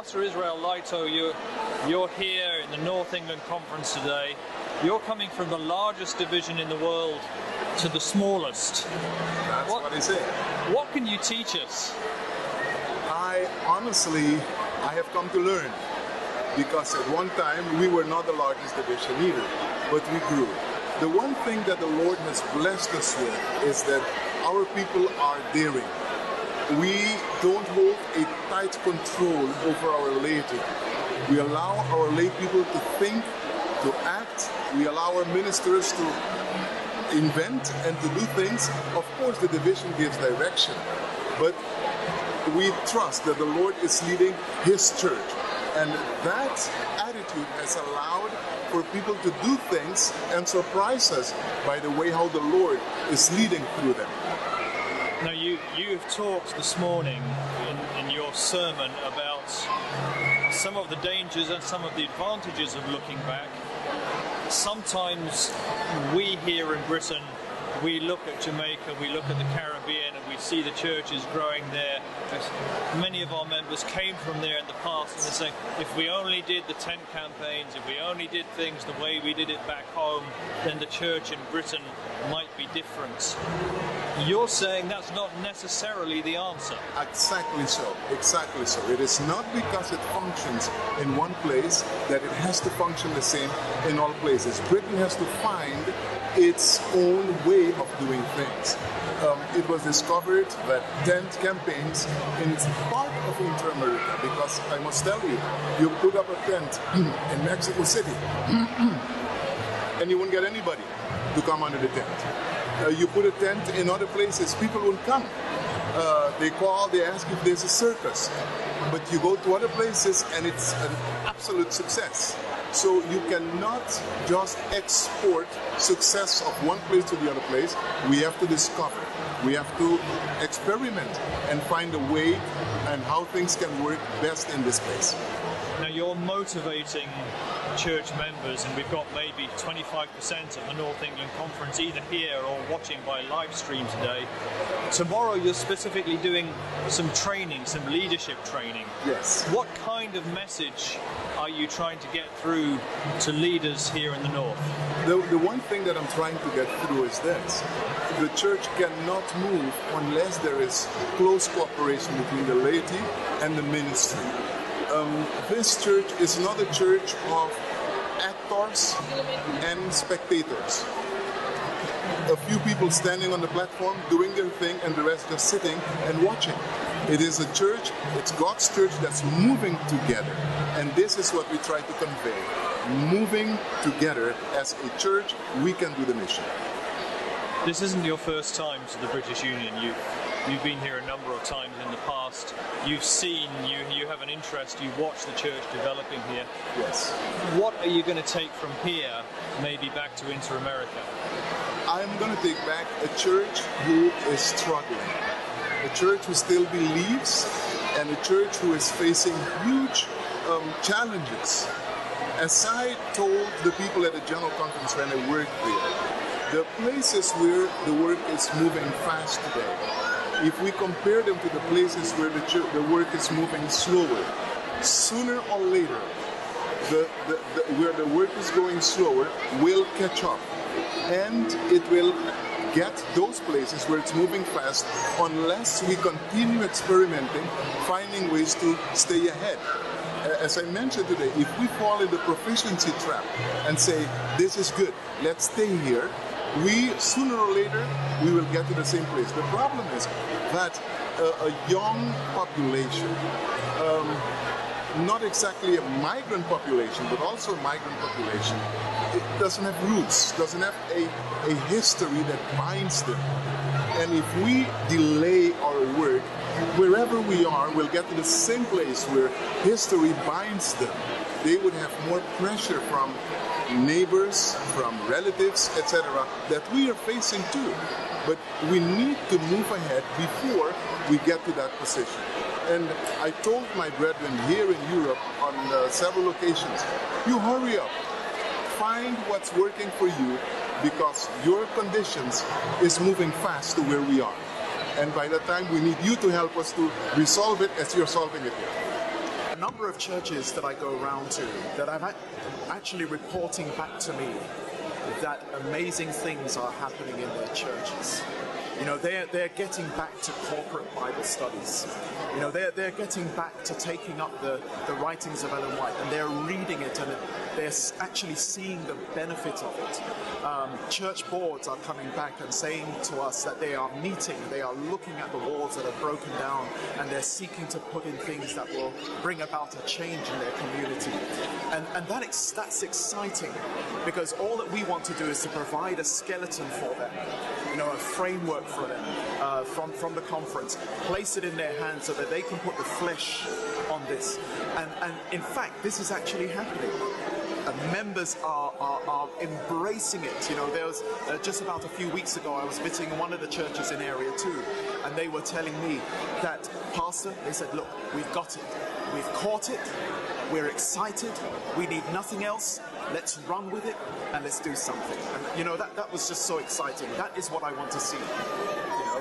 Pastor Israel Laito, you're here in the North England Conference today. You're coming from the largest division in the world to the smallest. That's what I say. What can you teach us? I have come to learn, because at one time we were not the largest division either, but we grew. The one thing that the Lord has blessed us with is that our people are daring. We don't hold a tight control over our laity. We allow our lay people to think, to act. We allow our ministers to invent and to do things. Of course, the division gives direction, but we trust that the Lord is leading His church. And that attitude has allowed for people to do things and surprise us by the way how the Lord is leading through them. Now, you've talked this morning in your sermon about some of the dangers and some of the advantages of looking back. Sometimes we here in Britain, we look at Jamaica, we look at the Caribbean, and we see the churches growing there. Many of our members came from there in the past, and they're saying, if we only did the tent campaigns, if we only did things the way we did it back home, then the church in Britain might be different. You're saying that's not necessarily the answer. Exactly so. Exactly so. It is not because it functions in one place that it has to function the same in all places. Britain has to find its own way of doing things. It was discovered that tent campaigns is part of Inter-America, because I must tell you, you put up a tent in Mexico City and you won't get anybody to come under the tent. You put a tent in other places, people won't come. They call, they ask if there's a circus. But you go to other places and it's an absolute success. So you cannot just export success of one place to the other place. We have to discover. We have to experiment and find a way and how things can work best in this place. Now, you're motivating church members, and we've got maybe 25% of the North England Conference either here or watching by live stream today. Tomorrow you're specifically doing some training, some leadership training. Yes. What kind of message are you trying to get through to leaders here in the North? The one thing that I'm trying to get through is this. The church cannot move unless there is close cooperation between the laity and the ministry. This church is not a church of actors and spectators. A few people standing on the platform doing their thing and the rest just sitting and watching. It is a church, it's God's church that's moving together. And this is what we try to convey. Moving together as a church, we can do the mission. This isn't your first time to the British Union. You've been here a number of times in the past. You've seen, you have an interest, you watch the church developing here. Yes. What are you going to take from here, maybe back to Inter-America? I'm going to take back a church who is struggling. A church who still believes, and a church who is facing huge challenges. As I told the people at the General Conference when I worked there, the places where the work is moving fast today, if we compare them to the places where the work is moving slower, sooner or later, where the work is going slower will catch up. And it will get those places where it's moving fast unless we continue experimenting, finding ways to stay ahead. As I mentioned today, if we fall in the proficiency trap and say, this is good, let's stay here, sooner or later, we will get to the same place. The problem is that a young population, not exactly a migrant population, but also a migrant population, it doesn't have roots, doesn't have a history that binds them. And if we delay our work, wherever we are, we'll get to the same place where history binds them. They would have more pressure from neighbors, from relatives, etc., that we are facing too. But we need to move ahead before we get to that position. And I told my brethren here in Europe on several occasions, you hurry up, find what's working for you, because your conditions is moving fast to where we are. And by that time, we need you to help us to resolve it as you're solving it here. number of churches that I go around to that I've actually reporting back to me that amazing things are happening in their churches. You know, they're getting back to corporate Bible studies. You know, they're getting back to taking up the writings of Ellen White, and they're reading it, and they're actually seeing the benefit of it. Church boards are coming back and saying to us that they are meeting, they are looking at the walls that are broken down, and they're seeking to put in things that will bring about a change in their community. And that's exciting, because all that we want to do is to provide a skeleton for them, you know, a framework for them from the conference, place it in their hands so that they can put the flesh on this. And in fact, this is actually happening. Members are embracing it. You know, there was just about a few weeks ago, I was visiting one of the churches in Area 2, and they were telling me that, Pastor, they said, look, we've got it. We've caught it. We're excited. We need nothing else. Let's run with it and let's do something. And, you know, that was just so exciting. That is what I want to see. You know?